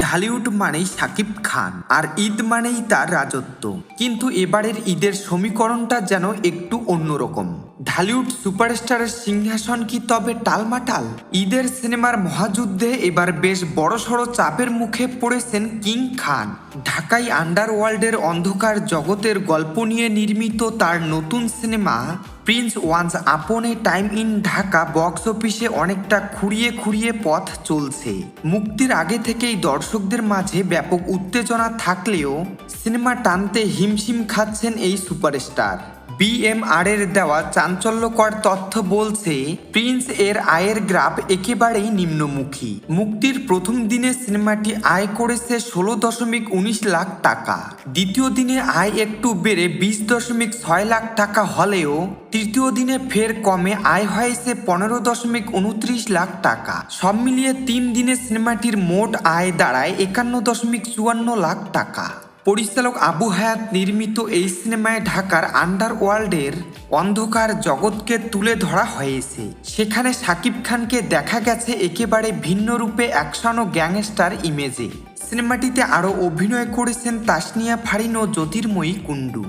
ঢালিউড মানেই শাকিব খান আর ঈদ মানেই তার রাজত্ব, কিন্তু এবারের ঈদের সমীকরণটা যেন একটু অন্যরকম। ঢালিউড সুপারস্টারের সিংহাসন কি তবে টালমাটাল? ঈদের সিনেমার মহাযুদ্ধে এবার বেশ বড়সড় চাপের মুখে পড়েছেন কিং খান। ঢাকাই আন্ডারওয়ার্ল্ডের অন্ধকার জগতের গল্প নিয়ে নির্মিত তার নতুন cinema prince once upon a time in Dhaka box অফিসে অনেকটা খুঁড়িয়ে পথ চলছে। মুক্তির আগে থেকেই দর্শকদের মাঝে ব্যাপক উত্তেজনা থাকলেও সিনেমা টানতে হিমশিম খাচ্ছেন এই সুপারস্টার। বিএমআর এর দেওয়া চাঞ্চল্যকর তথ্য বলছে, প্রিন্স এর আয়ের গ্রাফ একেবারেই নিম্নমুখী। মুক্তির প্রথম দিনে সিনেমাটি আয় করেছে 16.19 লাখ টাকা। দ্বিতীয় দিনে আয় একটু বেড়ে 20.6 লাখ টাকা হলেও তৃতীয় দিনে ফের কমে আয় হয়েছে 15.29 লাখ টাকা। সব মিলিয়ে 3 দিনে সিনেমাটির মোট আয় দাঁড়ায় 51.54 লাখ টাকা। পরিচালক আবু হায়াত নির্মিত এই সিনেমায় ঢাকার আন্ডারওয়ার্ল্ডের অন্ধকার জগৎকে তুলে ধরা হয়েছে। সেখানে শাকিব খানকে দেখা গেছে একেবারে ভিন্ন রূপে অ্যাকশন ও গ্যাংস্টার ইমেজে। সিনেমাটিতে আরও অভিনয় করেছেন তাসনিয়া ফারিন ও জ্যোতির্ময়ী কুণ্ডু।